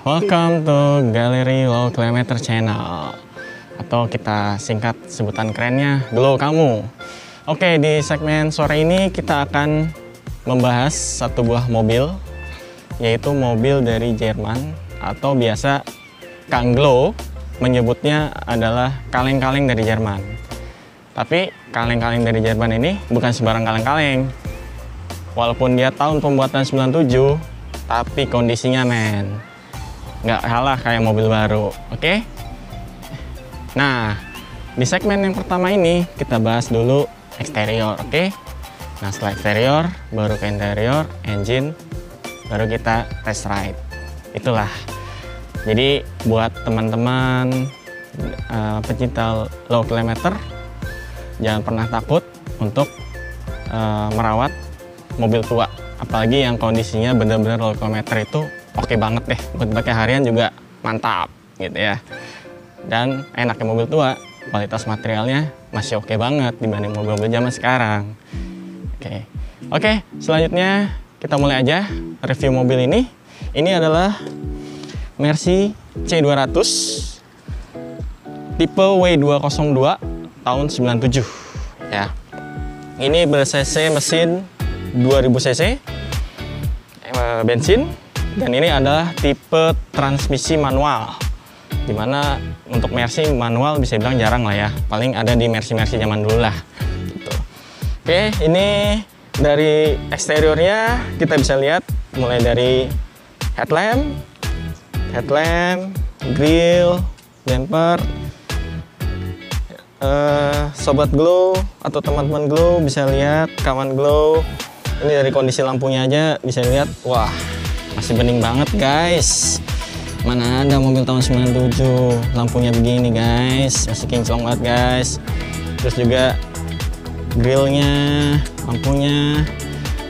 Welcome to Galeri Low Kilometer Channel, atau kita singkat sebutan kerennya Glow Kamu. Oke, di segmen sore ini kita akan membahas satu buah mobil, yaitu mobil dari Jerman, atau biasa Kang Glow menyebutnya adalah kaleng-kaleng dari Jerman. Tapi kaleng-kaleng dari Jerman ini bukan sembarang kaleng-kaleng. Walaupun dia tahun pembuatan 97, tapi kondisinya nggak kalah kayak mobil baru. Oke? Nah, di segmen yang pertama ini kita bahas dulu eksterior. Oke? Nah, setelah eksterior baru ke interior, engine, baru kita test ride. Itulah. Jadi buat teman-teman pecinta low kilometer, jangan pernah takut untuk merawat mobil tua, apalagi yang kondisinya benar-benar low kilometer itu oke banget deh, buat pakai harian juga mantap gitu ya. Dan enaknya mobil tua, kualitas materialnya masih oke banget dibanding mobil-mobil zaman sekarang. Oke, selanjutnya kita mulai aja review mobil ini. Ini adalah Mercy C200 tipe W202 tahun 97 ya. Ini ber-cc mesin 2000 cc bensin, dan ini adalah tipe transmisi manual, dimana untuk Mercy manual bisa dibilang jarang lah ya, paling ada di Mercy zaman dulu lah gitu. Oke, ini dari eksteriornya kita bisa lihat mulai dari headlamp, grill, bumper. Sobat Glow atau teman-teman Glow bisa lihat, kawan Glow, ini dari kondisi lampunya aja bisa lihat, wah masih bening banget guys. Mana ada mobil tahun 97 lampunya begini guys, masih kinclong banget guys. Terus juga grillnya, lampunya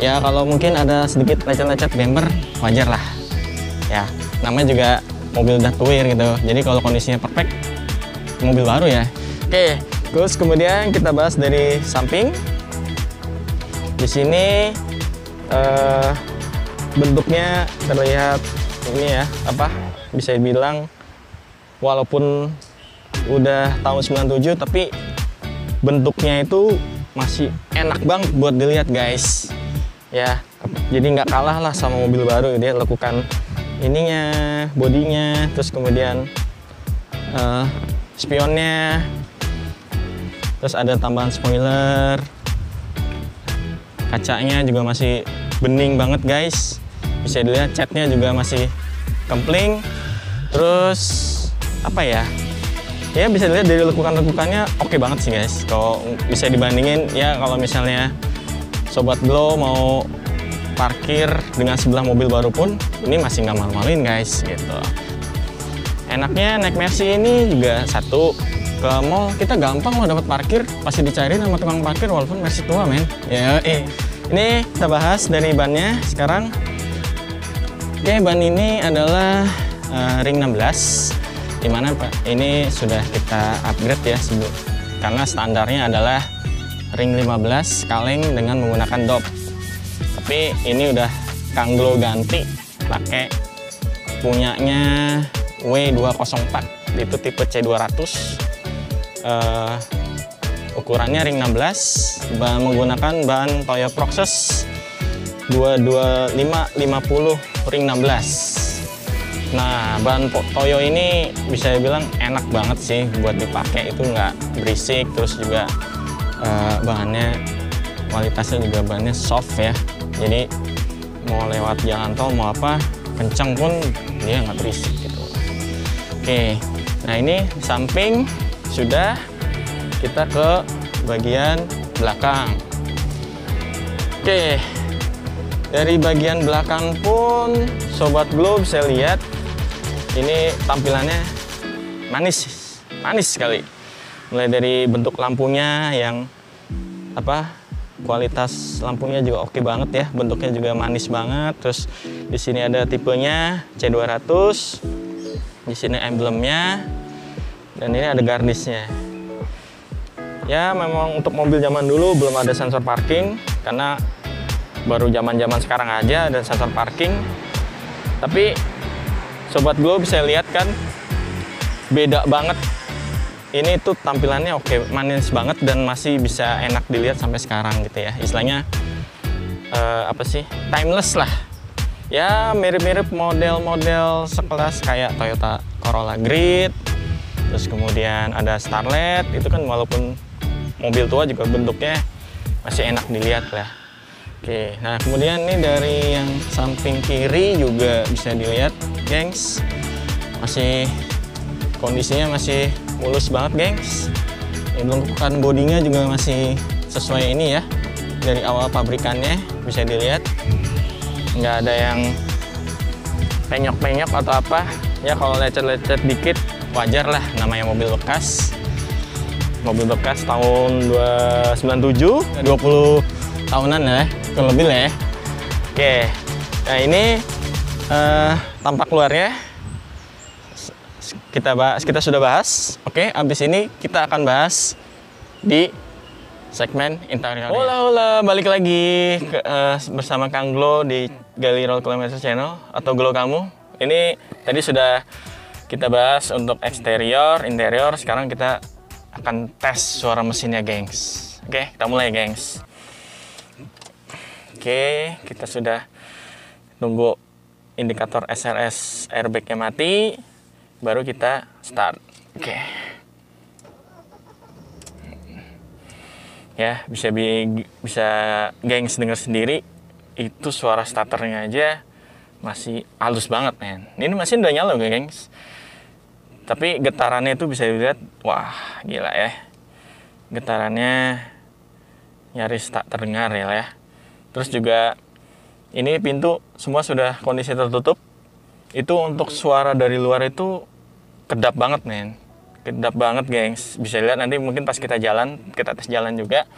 ya, kalau mungkin ada sedikit lecet-lecet bumper wajar lah ya, namanya juga mobil udah tua gitu, jadi kalau kondisinya perfect mobil baru ya. Oke, terus kemudian kita bahas dari samping. Di sini bentuknya terlihat ini ya, bisa dibilang walaupun udah tahun 97 tapi bentuknya itu masih enak banget buat dilihat guys ya. Jadi nggak kalah lah sama mobil baru, dia lekukan ininya, bodinya, terus kemudian spionnya, terus ada tambahan spoiler, kacanya juga masih bening banget guys, bisa dilihat catnya juga masih kempling. Terus ya bisa dilihat dari lekukan-lekukannya oke banget sih guys. Kalau bisa dibandingin ya, kalau misalnya Sobat Glow mau parkir dengan sebelah mobil baru pun ini masih nggak malu-maluin guys gitu. Enaknya naik Mercy ini juga satu, ke mall kita gampang loh dapat parkir, pasti dicariin sama tukang parkir walaupun Mercy tua men ya. Ini kita bahas dari bannya sekarang. Oke, ban ini adalah ring 16, dimana ini sudah kita upgrade ya, karena standarnya adalah ring 15 kaleng dengan menggunakan dop. Tapi ini udah Kang Glow ganti pakai punyanya W204, itu tipe C200. Ukurannya ring 16, menggunakan bahan Toyo Proxus 22550 ring 16. Nah, bahan Toyo ini bisa dibilang enak banget sih buat dipakai, itu nggak berisik, terus juga bahannya kualitasnya juga bahannya soft ya, jadi mau lewat jalan tol mau apa kencang pun dia nggak berisik gitu. Oke, nah ini samping sudah, kita ke bagian belakang. Oke, dari bagian belakang pun Sobat Glow bisa lihat ini tampilannya manis sekali. Mulai dari bentuk lampunya yang kualitas lampunya juga oke banget ya, bentuknya juga manis banget. Terus di sini ada tipenya C200, di sini emblemnya, dan ini ada garnisnya. Ya memang untuk mobil zaman dulu belum ada sensor parking, karena baru zaman sekarang aja ada sensor parking. Tapi Sobat Glow bisa lihat kan, beda banget. Ini tuh tampilannya oke, manis banget dan masih bisa enak dilihat sampai sekarang gitu ya. Istilahnya apa sih, timeless lah. Ya mirip-mirip model-model sekelas kayak Toyota Corolla Grid. Terus kemudian ada Starlet, itu kan walaupun mobil tua juga bentuknya masih enak dilihat lah. Oke, nah kemudian nih dari yang samping kiri juga bisa dilihat, gengs. Masih kondisinya masih mulus banget, gengs. Lengkukan bodinya juga masih sesuai ini ya, dari awal pabrikannya bisa dilihat. Nggak ada yang penyok-penyok atau apa. Ya kalau lecet-lecet dikit wajar lah, namanya mobil bekas. Mobil bekas tahun 97, 20 tahunan ya, kurang lebih lah ya. Oke, nah ini tampak luarnya kita sudah bahas. Oke, abis ini kita akan bahas di segmen interior. Hola, balik lagi bersama Kang Glow di Gali Roll Kilometer Channel atau Glow Kamu. Ini tadi sudah kita bahas untuk eksterior, interior. Sekarang kita akan tes suara mesinnya, gengs. Oke, kita mulai, gengs. Oke, kita sudah tunggu indikator SRS airbagnya mati, baru kita start. Oke. Ya, bisa gengs dengar sendiri, itu suara starternya aja masih halus banget, men. Ini mesin udah nyala, gengs. Tapi getarannya itu bisa dilihat, wah gila ya. Getarannya nyaris tak terdengar ya. Terus juga ini pintu semua sudah kondisi tertutup. Itu untuk suara dari luar itu kedap banget, men. Kedap banget, gengs. Bisa lihat nanti mungkin pas kita tes jalan juga.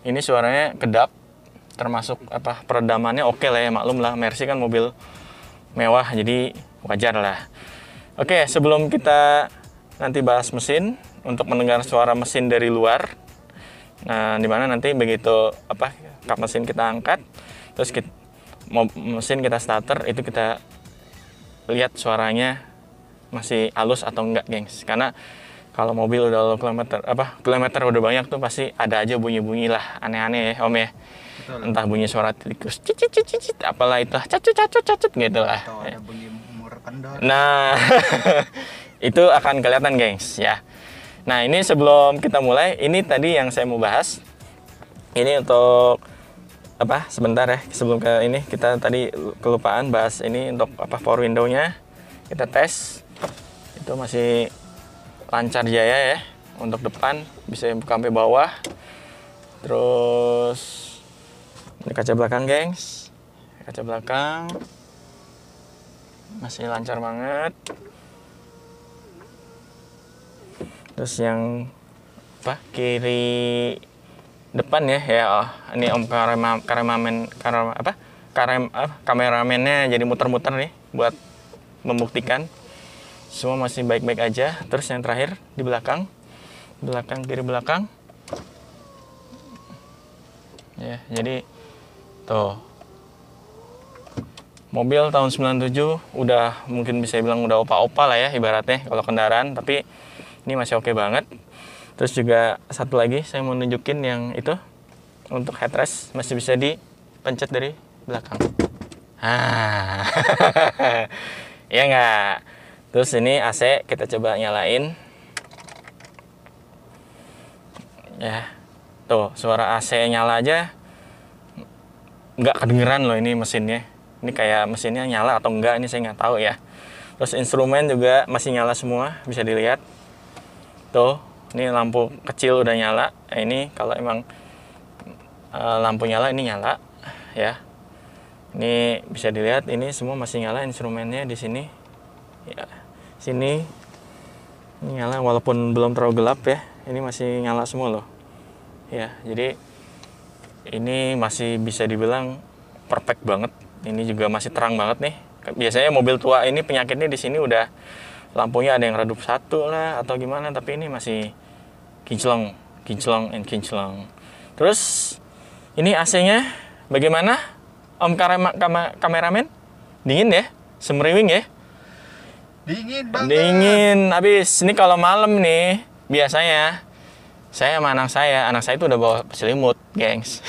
Ini suaranya kedap. Termasuk peredamannya oke lah ya, maklum lah. Mercy kan mobil mewah, jadi wajar lah. Oke, sebelum kita nanti bahas mesin, untuk mendengar suara mesin dari luar, nah dimana nanti begitu kap mesin kita angkat, terus mesin kita starter, itu kita lihat suaranya masih halus atau enggak, gengs. Karena kalau mobil udah kilometer udah banyak tuh pasti ada aja bunyi-bunyi lah aneh-aneh ya, Om ya. Betul. Entah bunyi suara tikus cicit apalah itu, cacut gitu lah. Atau ada bunyi mur kendor. Nah, itu akan kelihatan, gengs ya. Nah, ini sebelum kita mulai, ini tadi yang saya mau bahas. Ini untuk sebentar ya, sebelum ke ini kita tadi kelupaan bahas ini untuk power window-nya. Kita tes. Itu masih lancar jaya ya. Untuk depan bisa buka sampai bawah. Terus ini kaca belakang, gengs. Kaca belakang masih lancar banget. Terus yang kiri depan ya, ini Om kameramennya jadi muter-muter nih buat membuktikan semua masih baik-baik aja. Terus yang terakhir di belakang kiri belakang ya, jadi tuh mobil tahun 97 udah mungkin bisa bilang udah opa-opa lah ya ibaratnya kalau kendaraan, tapi ini masih oke banget. Terus juga satu lagi saya mau nunjukin yang itu untuk headrest masih bisa dipencet dari belakang. Ya nggak. Terus ini AC kita coba nyalain. Ya, tuh suara AC nyala aja nggak kedengeran loh ini mesinnya. Ini kayak mesinnya nyala atau enggak, ini saya nggak tahu ya. Terus instrumen juga masih nyala semua, bisa dilihat. Tuh, ini lampu kecil udah nyala. Ini kalau emang lampu nyala, ini nyala ya. Ini bisa dilihat, ini semua masih nyala instrumennya di sini. Ya, sini ini nyala walaupun belum terlalu gelap ya. Ini masih nyala semua loh. Ya, jadi ini masih bisa dibilang perfect banget. Ini juga masih terang banget nih. Biasanya mobil tua ini penyakitnya di sini udah lampunya ada yang redup satu lah atau gimana, tapi ini masih kinclong. Terus ini AC-nya bagaimana, Om kameramen? Dingin ya? Semriwing ya? Dingin banget. Dingin. Habis ini kalau malam nih, biasanya saya sama anak saya itu udah bawa selimut, gengs.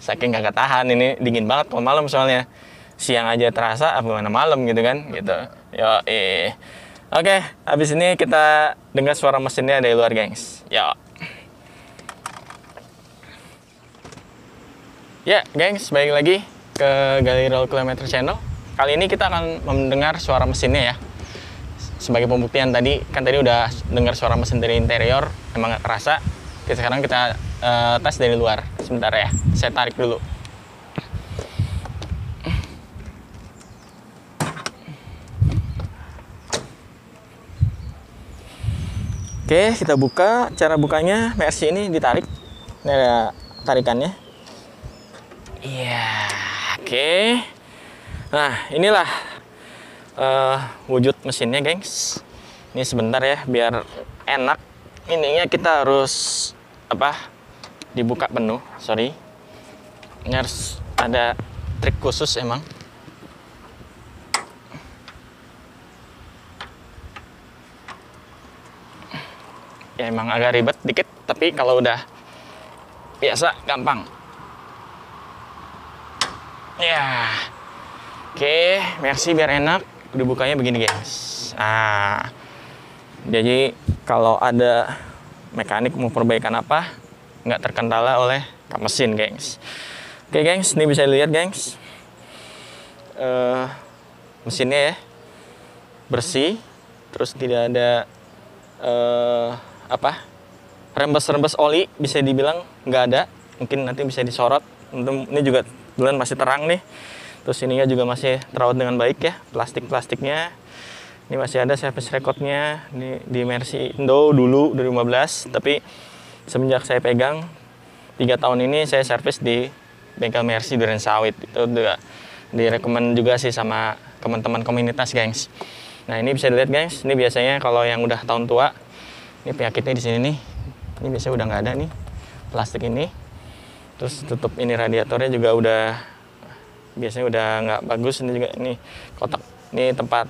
Saking gak tahan, ini dingin banget kalau malam soalnya. Siang aja terasa, apa mana malam gitu kan, gitu. Yo, Oke, habis ini kita dengar suara mesinnya dari luar, gengs. Yo. Ya, gengs, balik lagi ke Gallery Kilometer Channel. Kali ini kita akan mendengar suara mesinnya ya. Sebagai pembuktian tadi, kan tadi udah dengar suara mesin dari interior, emang gak kerasa. Sekarang kita tes dari luar. Sebentar ya, saya tarik dulu. Oke, kita buka. Cara bukanya, Mercy ini ditarik. Ini ada tarikannya. Iya, oke. Nah, inilah wujud mesinnya, gengs. Ini sebentar ya, biar enak. Ininya kita harus dibuka penuh. Sorry, ini harus ada trik khusus emang. Ya emang agak ribet dikit, tapi kalau udah biasa gampang. Ya, oke, Mercy biar enak. Dibukanya begini, guys. Nah, jadi kalau ada mekanik mau perbaikan apa, nggak terkendala oleh kap mesin, gengs. Oke, gengs, ini bisa dilihat, gengs. Mesinnya ya bersih, terus tidak ada rembes-rembes oli, bisa dibilang nggak ada. Mungkin nanti bisa disorot. Ini juga bulan masih terang nih. Terus ininya juga masih terawat dengan baik ya, plastiknya. Ini masih ada service recordnya di Mercy Indo dulu 2015, tapi semenjak saya pegang 3 tahun ini saya servis di bengkel Mercy Duren Sawit. Itu juga direkomend juga sih sama teman-teman komunitas, gengs. Nah, ini bisa dilihat, gengs. Ini biasanya kalau yang udah tahun tua, ini penyakitnya di sini nih. Ini biasanya udah nggak ada nih plastik ini. Terus tutup ini radiatornya juga udah biasanya udah nggak bagus. Ini juga ini kotak, ini tempat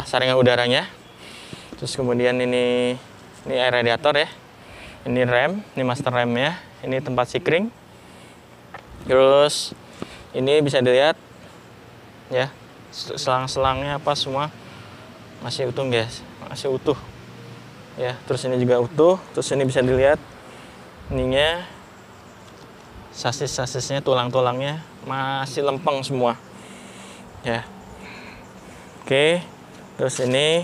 saringan udaranya. Terus kemudian ini air radiator ya. Ini rem, ini master remnya. Ini tempat sikring. Terus ini bisa dilihat ya, selang-selangnya semua masih utuh, guys. Masih utuh. Ya, terus ini juga utuh. Terus ini bisa dilihat ininya, sasis-sasisnya, tulang-tulangnya masih lempeng semua. Ya. Oke. Terus ini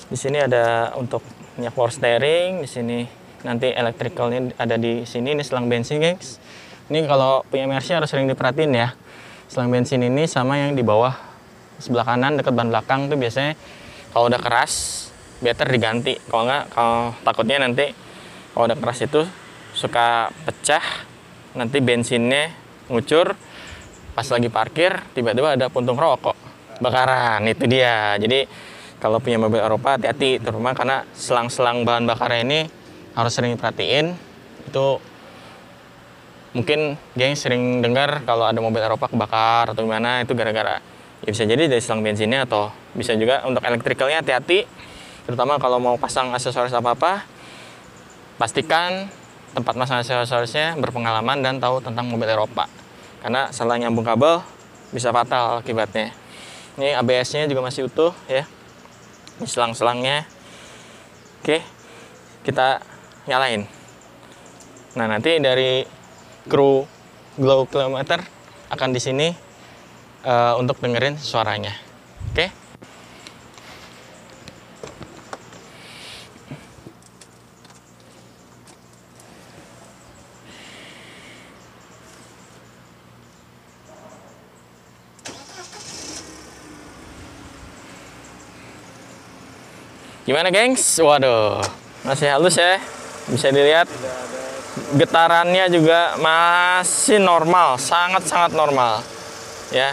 di sini ada untuk minyak power steering, di sini nanti electricalnya ada di sini. Ini selang bensin, guys. Ini kalau punya Mercy harus sering diperhatiin ya. Selang bensin ini sama yang di bawah sebelah kanan dekat ban belakang tuh biasanya kalau udah keras better diganti. Kalau nggak, kalau takutnya nanti kalau udah keras itu suka pecah, nanti bensinnya ngucur, pas lagi parkir tiba-tiba ada puntung rokok bakaran. Itu dia. Jadi kalau punya mobil Eropa hati-hati, terutama karena selang-selang bahan bakarnya ini harus sering diperhatiin. Itu mungkin geng sering dengar kalau ada mobil Eropa kebakar atau gimana, itu gara-gara ya bisa jadi dari selang bensinnya, atau bisa juga untuk elektrikalnya hati-hati. Terutama kalau mau pasang aksesoris apa-apa, pastikan tempat masang aksesorisnya berpengalaman dan tahu tentang mobil Eropa. Karena salah nyambung kabel bisa fatal akibatnya. Ini ABS-nya juga masih utuh ya. Ini selang-selangnya. Oke, kita nyalain. Nah, nanti dari kru Glow Kilometer akan di sini untuk dengerin suaranya. Oke? Gimana, gengs? Waduh, masih halus ya. Bisa dilihat getarannya juga masih normal, sangat-sangat normal. Ya.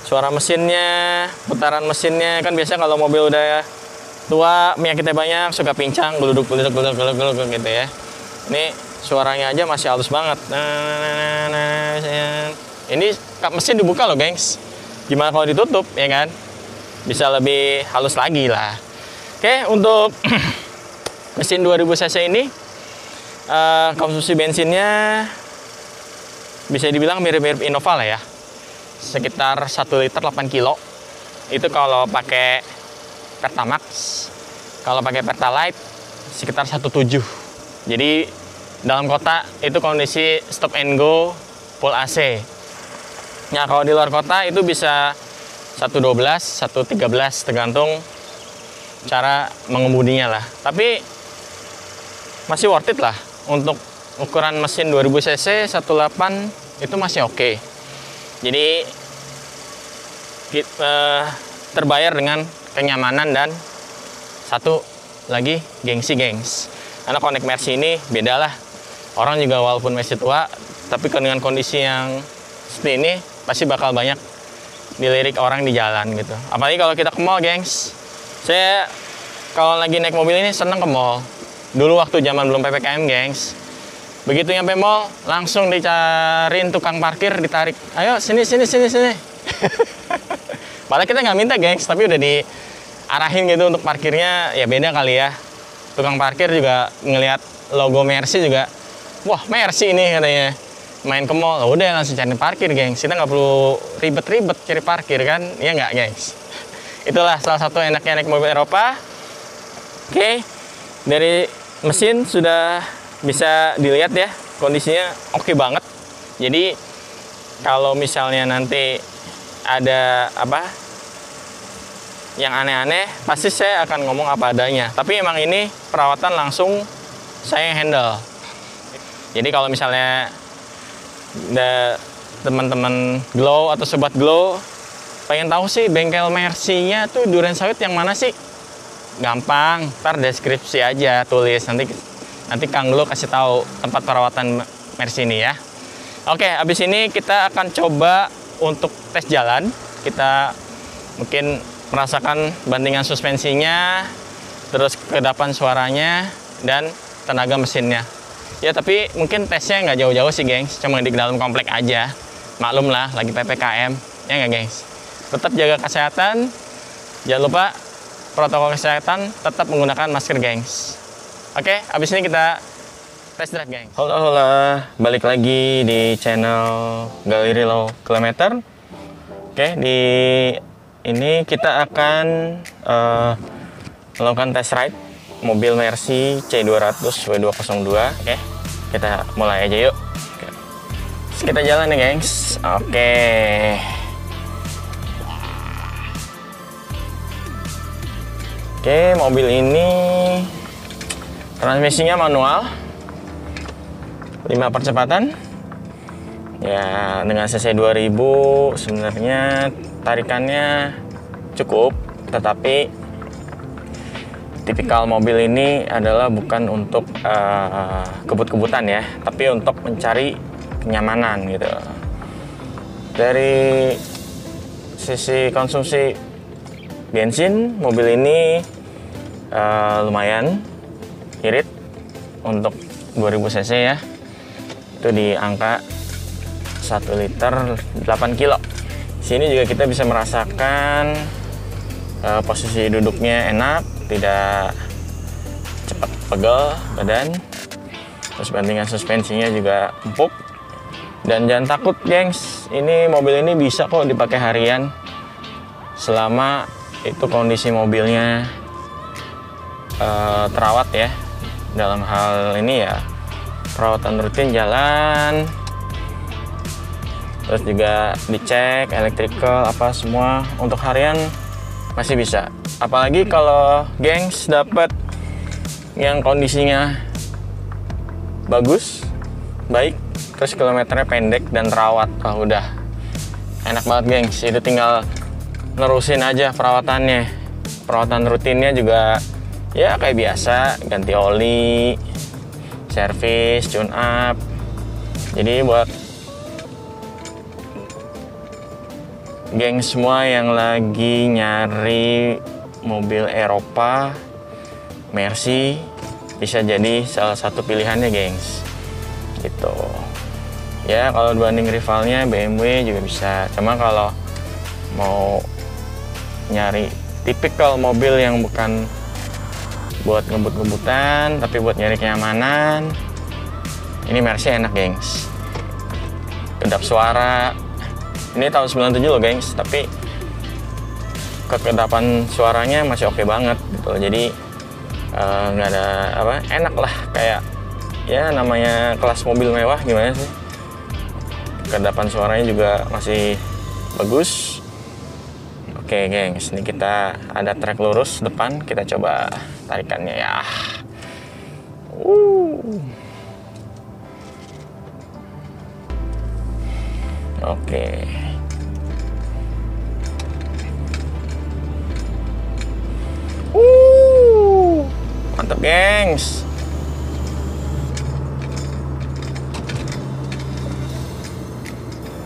Suara mesinnya, putaran mesinnya kan biasanya kalau mobil udah tua, minyaknya banyak, suka pincang, geluduk gitu ya. Ini suaranya aja masih halus banget. Ini kap mesin dibuka loh, gengs. Gimana kalau ditutup, ya kan? bisa lebih halus lagi lah. Oke, untuk mesin 2000 cc ini konsumsi bensinnya bisa dibilang mirip-mirip Innova lah ya, sekitar 1 liter 8 kilo. Itu kalau pakai Pertamax. Kalau pakai Pertalite sekitar 1,7. Jadi dalam kota itu kondisi stop and go full AC. Nah, kalau di luar kota itu bisa 1,12, 1,13 tergantung cara mengemudinya lah. Tapi masih worth it lah untuk ukuran mesin 2000 cc 1.8 itu masih oke. Jadi terbayar dengan kenyamanan dan satu lagi gengsi, gengs. Karena Connect Mercy ini beda lah. Orang juga walaupun masih tua, tapi dengan kondisi yang seperti ini pasti bakal banyak dilirik orang di jalan gitu. Apalagi kalau kita ke mall, gengs. Saya kalau lagi naik mobil ini seneng ke mall. Dulu waktu zaman belum PPKM, gengs. Begitu nyampe mall, langsung dicariin tukang parkir, ditarik. Ayo sini. Padahal kita nggak minta, gengs, tapi udah diarahin gitu untuk parkirnya. Ya beda kali ya. Tukang parkir juga ngelihat logo Mercy juga, wah Mercy ini katanya. Main ke mall, udah langsung cari parkir, gengs. Kita nggak perlu ribet-ribet cari parkir kan, ya nggak, gengs? Itulah salah satu enaknya naik mobil Eropa. Oke, dari mesin sudah bisa dilihat ya, kondisinya oke banget. Jadi kalau misalnya nanti ada apa yang aneh-aneh, pasti saya akan ngomong apa adanya. Tapi emang ini perawatan langsung saya handle. Jadi kalau misalnya ada teman-teman Glow atau sobat Glow pengen tahu sih bengkel Mercy-nya tuh Duren Sawit yang mana sih? Gampang, ntar deskripsi aja tulis, nanti Kang Glow kasih tahu tempat perawatan Mercy ini ya. Oke, abis ini kita akan coba untuk tes jalan. Kita mungkin merasakan bandingan suspensinya, terus kedapan suaranya, dan tenaga mesinnya. Ya tapi mungkin tesnya nggak jauh-jauh sih, gengs. Cuma di dalam komplek aja. Maklum lah, lagi PPKM. Ya nggak, gengs? Tetap jaga kesehatan. Jangan lupa protokol kesehatan, tetap menggunakan masker, gengs. Oke, abis ini kita test drive, gengs. Hola, balik lagi di channel Galeri Low Kilometer. Oke, di ini kita akan melakukan test ride mobil Mercy C200 W202. Oke, kita mulai aja yuk. Terus kita jalan nih, gengs. Oke, mobil ini transmisinya manual, 5 percepatan. Ya, dengan cc 2000 sebenarnya tarikannya cukup, tetapi tipikal mobil ini adalah bukan untuk kebut-kebutan ya, tapi untuk mencari kenyamanan gitu. Dari sisi konsumsi bensin, mobil ini lumayan irit untuk 2000 cc ya. Itu di angka 1 liter 8 kilo. Sini juga kita bisa merasakan posisi duduknya enak, tidak cepat pegel badan. Terus bandingan suspensinya juga empuk. Dan jangan takut, gengs, ini mobil ini bisa kok dipakai harian selama itu kondisi mobilnya terawat ya. Dalam hal ini ya perawatan rutin jalan, terus juga dicek electrical apa semua, untuk harian masih bisa. Apalagi kalau gengs dapat yang kondisinya bagus, baik, terus kilometernya pendek dan terawat, wah udah enak banget, gengs. Itu tinggal nerusin aja perawatannya. Perawatan rutinnya juga ya kayak biasa, ganti oli, servis, tune up. Jadi buat geng semua yang lagi nyari mobil Eropa, Mercy bisa jadi salah satu pilihannya, gengs. Gitu. Ya, kalau dibanding rivalnya BMW juga bisa. Cuma kalau mau nyari tipikal mobil yang bukan buat ngebut-ngebutan tapi buat nyari kenyamanan, ini Mercy enak gengs. Kedap suara, ini tahun 97 loh gengs, tapi kekedapan suaranya masih oke banget gitu. Jadi nggak ada apa, enak lah, kayak ya namanya kelas mobil mewah gimana sih. Kekedapan suaranya juga masih bagus. Oke gengs, ini kita ada trek lurus depan, kita coba tarikannya ya. Oke. Mantap gengs.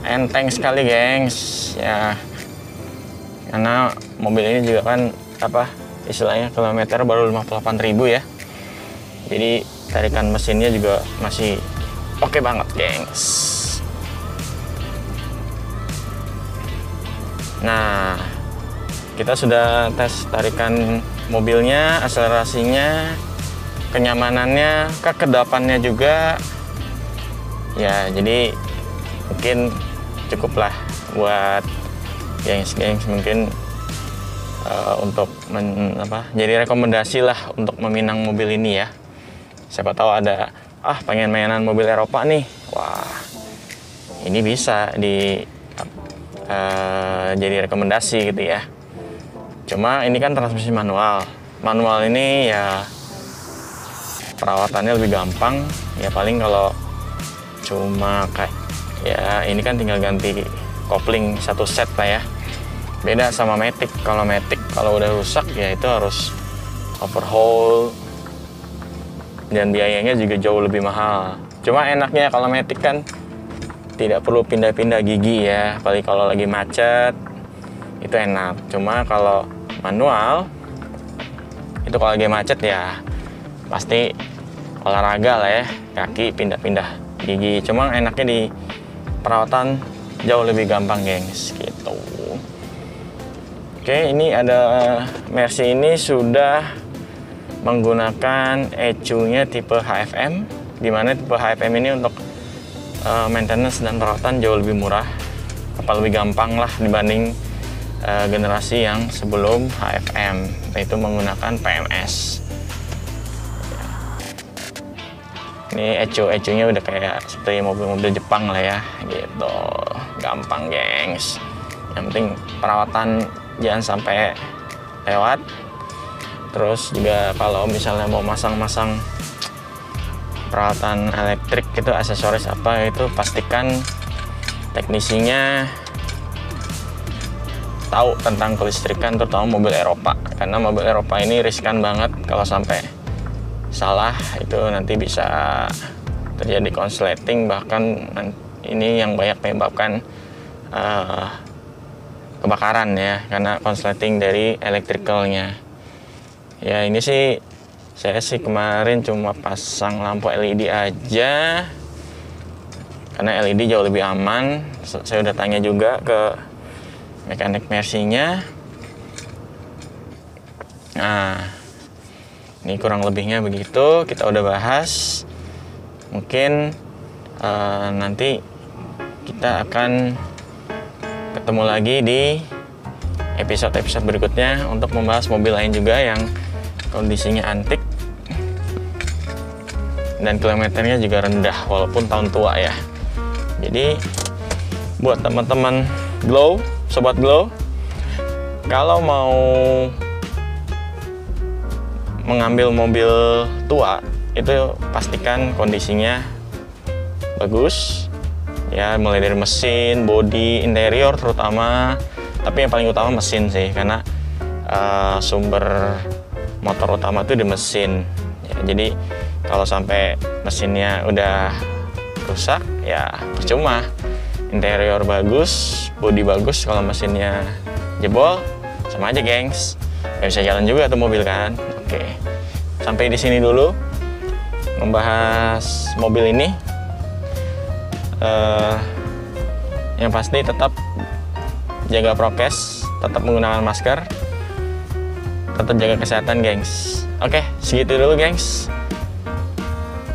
Enteng sekali gengs ya, karena mobil ini juga kan apa istilahnya kilometer baru 58.000 ya, jadi tarikan mesinnya juga masih oke banget gengs. Nah, kita sudah tes tarikan mobilnya, akselerasinya, kenyamanannya, kekedapannya juga ya, jadi mungkin cukuplah buat gengs mungkin untuk jadi rekomendasi lah untuk meminang mobil ini ya. Siapa tahu ada pengen mainan mobil Eropa nih, wah ini bisa jadi rekomendasi gitu ya. Cuma ini kan transmisi manual ini ya perawatannya lebih gampang ya, paling kalau cuma kayak ya ini kan tinggal ganti kopling satu set lah ya. Beda sama Matic. Kalau Matic kalau udah rusak ya itu harus overhaul dan biayanya juga jauh lebih mahal. Cuma enaknya kalau Matic kan tidak perlu pindah-pindah gigi ya, apalagi kalau lagi macet itu enak. Cuma kalau manual itu kalau lagi macet ya pasti olahraga lah ya, kaki pindah-pindah gigi. Cuma enaknya di perawatan jauh lebih gampang gengs gitu. Oke, ini ada Mercy ini sudah menggunakan ECU-nya tipe HFM, dimana tipe HFM ini untuk maintenance dan perawatan jauh lebih murah, lebih gampang lah dibanding generasi yang sebelum HFM, yaitu menggunakan PMS. Ini ECU-nya udah kayak seperti mobil-mobil Jepang lah ya, gitu. Gampang gengs. Yang penting perawatan jangan sampai lewat. Terus juga kalau misalnya mau masang-masang peralatan elektrik itu, aksesoris apa itu, pastikan teknisinya tahu tentang kelistrikan, terutama mobil Eropa. Karena mobil Eropa ini riskan banget, kalau sampai salah itu nanti bisa terjadi konsleting, bahkan ini yang banyak menyebabkan kebakaran ya, karena konsleting dari elektrikalnya. Ya ini sih saya sih kemarin cuma pasang lampu LED aja, karena LED jauh lebih aman. Saya udah tanya juga ke mekanik Mercy-nya. Nah, ini kurang lebihnya begitu, kita udah bahas. Mungkin nanti kita akan ketemu lagi di episode-episode berikutnya untuk membahas mobil lain juga yang kondisinya antik dan kilometernya juga rendah walaupun tahun tua ya. Jadi buat teman-teman Glow, sobat Glow, kalau mau mengambil mobil tua itu pastikan kondisinya bagus ya, mulai dari mesin, bodi, interior terutama, tapi yang paling utama mesin sih, karena sumber motor utama itu di mesin ya. Jadi kalau sampai mesinnya udah rusak ya percuma. Interior bagus, bodi bagus, kalau mesinnya jebol sama aja gengs, nggak bisa jalan juga tuh mobil kan. Oke, sampai di sini dulu membahas mobil ini. Yang pasti tetap jaga prokes, tetap menggunakan masker, tetap jaga kesehatan, gengs. Oke, segitu dulu, gengs.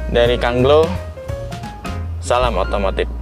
Dari Kang Glo, salam otomotif.